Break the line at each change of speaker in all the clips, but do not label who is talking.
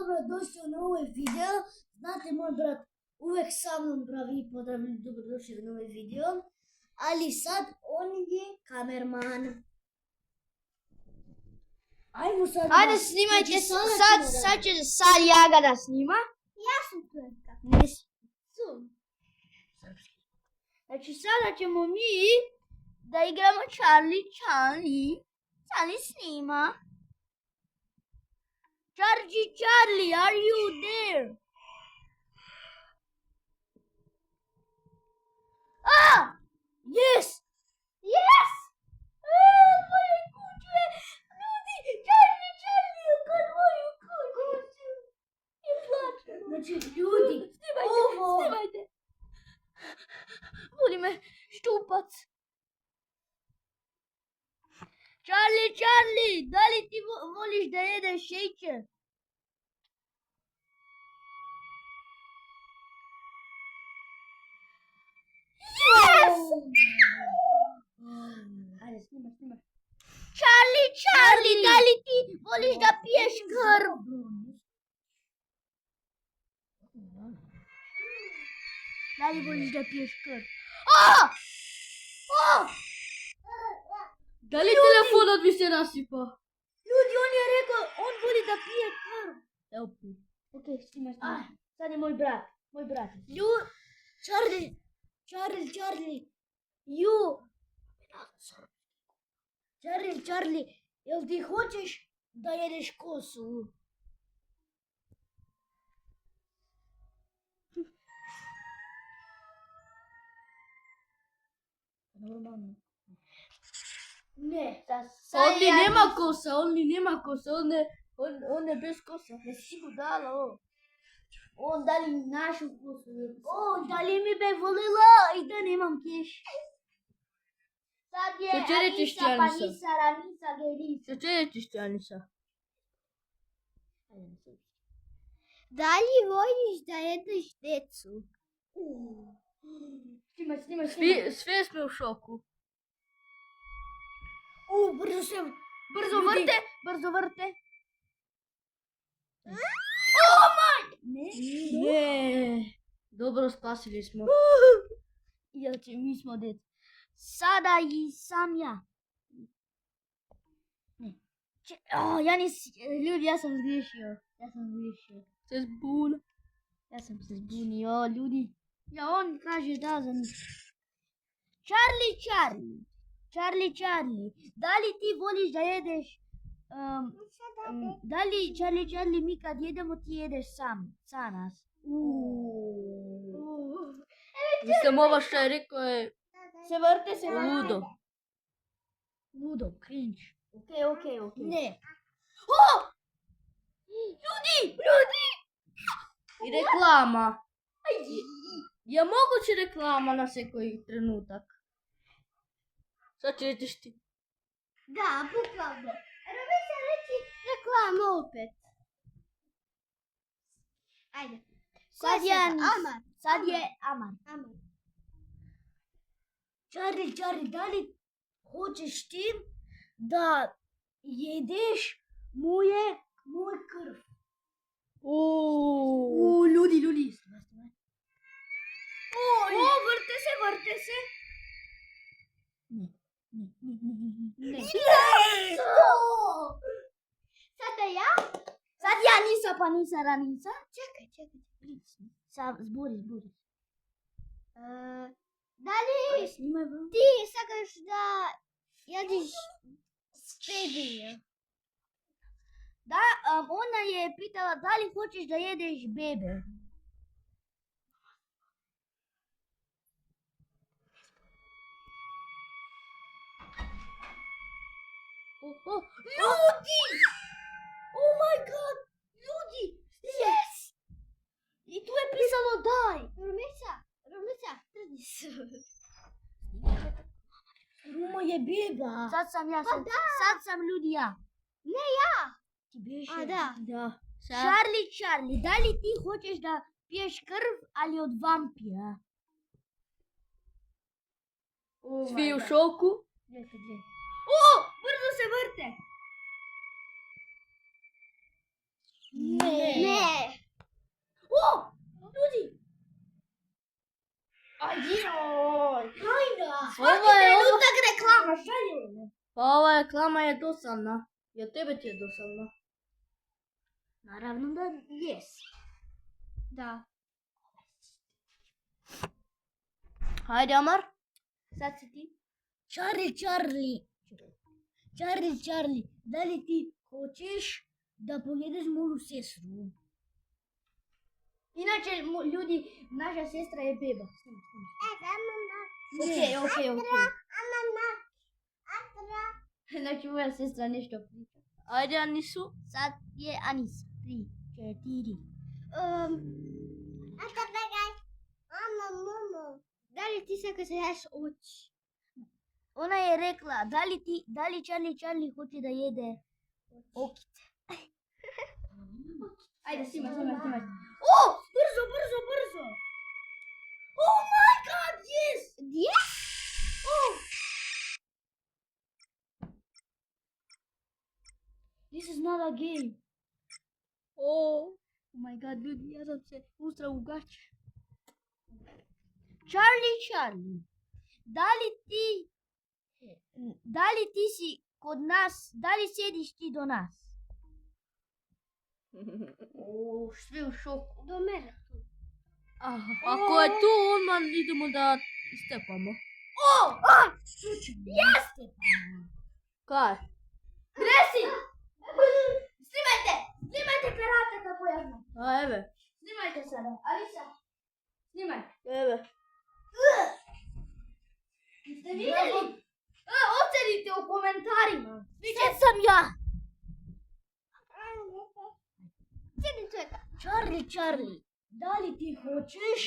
dobrodošli u novi video. Znate, moj brat uvek sa mnom pravi pozdravljeni, dobrodošli u novi video. Ali sad on je kamerman. Ajmo sad.
Ajde snimajte, sad će sad Jaga da snima.
Ja sam Tvrtka.
Nisi.
Srpski.
Znači sada ćemo mi da igramo Charlie snima. Charlie, are you there? Ah!
Yes!
Yes! Moje kuće! Ljudi, Charlie, kad moju kuću! I plače.
Znači, ljudi,
Snimajte! Voli me štupac. Charlie, da li ti voliš da jedeš šećer? Yes!
Ajde, snima.
Charlie, da li ti voliš da piješ krv? Da li voliš da piješ krv?
Da li telefonat mi se nasipa?
Ljudi, on je rekao, on voli da pije krv.
Evo pi.
Ok, snima. Sad je moj brat.
Charlie. Charlie, jel ti hoćeš da jedeš kosu?
Normalno.
Ne.
Ovdje nema kosa, on je bez kosa.
Ne si mu dala ovo.
On da li našu kosu je?
Da li mi be volila i da nemam keš. Sad je
Što će reći
Anisa,
Šćanisa?
Panisa, Ranisa, Gerisa.
Što će reći Šćanisa?
Da li voliš da jedeš decu?
Snima.
Sve smo u šoku.
Brzo vrte.
Ne. Dobro, spasili smo.
Jelče, mi smo djeca. Sada i sam ja. Ne. Ljudi, ja sam zgriješio.
Se zbuna.
Ja sam se zbunio, ljudi. Ja, on kaže da za ništa. Charlie, da li ti voliš da jedeš, da li Charlie, mi kad jedemo ti jedeš sa nas?
Mislim, ovo što je rekao je
Se vrte.
ludo.
Ludo, cringe. Ok.
Ne.
Ljudi!
I reklama. Je moguće reklama na svaki trenutak? Sad će reći ti.
Da, bukvalno. Robi se reći reklama opet. Ajde. Sad je Amar.
Charlie, da li hoćeš ti da jedeš moj krv?
Ljudi. Vrte se. Ne. Sada ja? Sad ja Nisa, Panisa, Ranisa. Čekaj. Sad zburi. Da li ti sakaš da jediš s bebije? Da, ona je pitala da li hoćeš da jedeš bebe. Ljudi! Oh my god! Ljudi! Yes! I tu je pisalo daj! Rumica, trdi se.
Ruma je beba.
Sad sam ja, sad sam ljudi ja. Ne ja!
Ti biješ
Da. Charlie, da li ti hoćeš da piješ krv, ali od vampira?
Svi u šoku.
Brzo se vrte! Ne.
O! Ljudi! Ajoj!
Svaki trenutak reklama, šta je?
Pa ova reklama je dosadna. Jer tebe ti je dosadna.
Naravno da jes. Da.
Hajde, Amar.
Sad si ti.
Charlie, da li ti hoćeš da pojedeš moju sestru?
Inače, ljudi, naša sestra je beba. Ok. Znači, moja sestra nešto priča.
Ajde, Anisu.
Sad je Anisa. 3, 4. Da li ti sad kad se jaš oči? Ona je rekla, da li Charlie hoće da jede okice? Ajde, snimaj. O, brzo. Oh my god, yes! Yes? Oh! This is not a game. Oh my god, ljudi, ja sam se usrao u gaće. Charlie, da li ti si kod nas, da li sjediš ti do nas? Svi u šoku. Do mene.
Ako je tu, odmah idemo da istepamo.
Jeste!
Kaj?
Gresi! Snimajte karate kako ja znam.
A, eve.
Snimajte sada. Alisa, snimaj.
Eve.
Ste vidjeli? Ocenite u komentarima.
Sad sam ja.
Sjedi čeka.
Charlie, da li ti hoćeš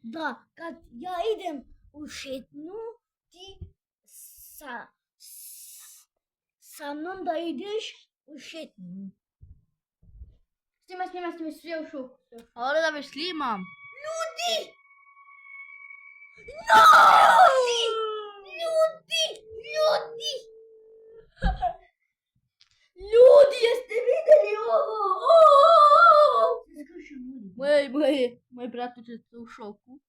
da kad ja idem u šetnju, ti sa mnom da ideš u šetnju?
Snimaj, svi u šoku.
Ali da me slimam.
Ljudi! Ljudi, jeste vidjeli ovo?
Moj bratić je u šoku.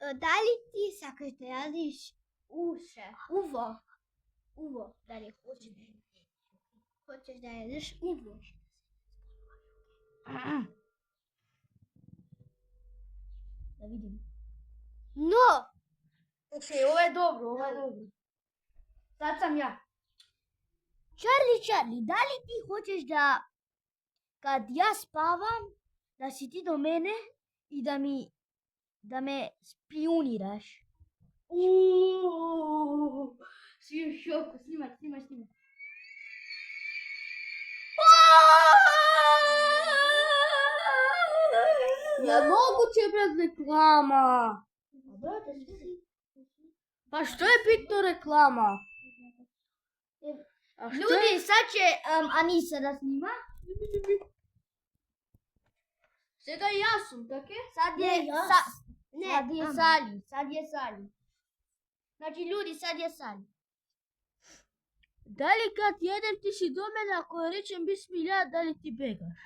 Da li ti sad da radiš uvo, da li hoćeš da jedeš uvo? Da vidim. No! Ok, ovo je dobro. Sad sam ja. Charlie, da li ti hoćeš da kad ja spavam, da si ti do mene i da me špijuniraš? Svi u šoku, snimaj.
Je moguće bez reklama? Pa što je bitno reklama? A što
Ljudi, sad će Anisa da snima.
Sada ja sam, tako je?
Sad je Sali. Znači ljudi, sad je Sali.
Da li kad jedem ti si do mene, ako rečem bismillah, da li ti begaš?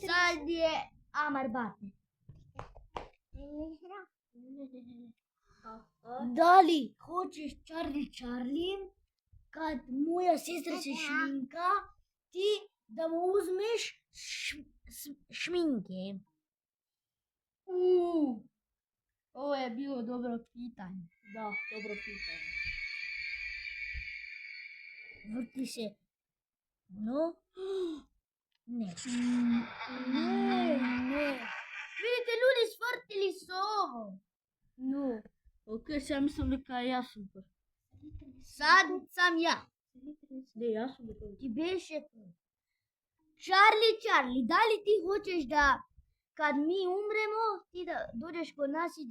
Sad je Amar Bate.
Da li hoćeš Charlie, kad moja sestra se šminka, ti da mu uzmeš šminke?
Ovo je bilo dobro pitanje. Da, dobro pitanje.
Vrti se. No? Ne.
Vidite ljudi, svrtili su ovo.
No. Ok, sam mislim neka ja sam to.
Sad sam ja.
Ne, ja sam to.
Ti beše Charlie, da li ti hoćeš da kad mi umremo, ti da dođeš kod nas i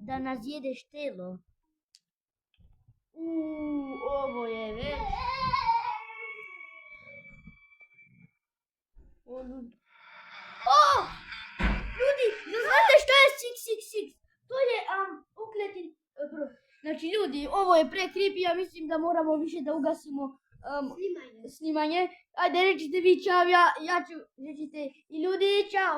da nas jedeš telo?
Ovo je već.
Ljudi, znate što je 666? To je ukletin broj. Znači ljudi, ovo je pre creepy, ja mislim da moramo više da ugasimo snimanje. Ajde, recite vi čao, ja ću, recite i ljudi čao.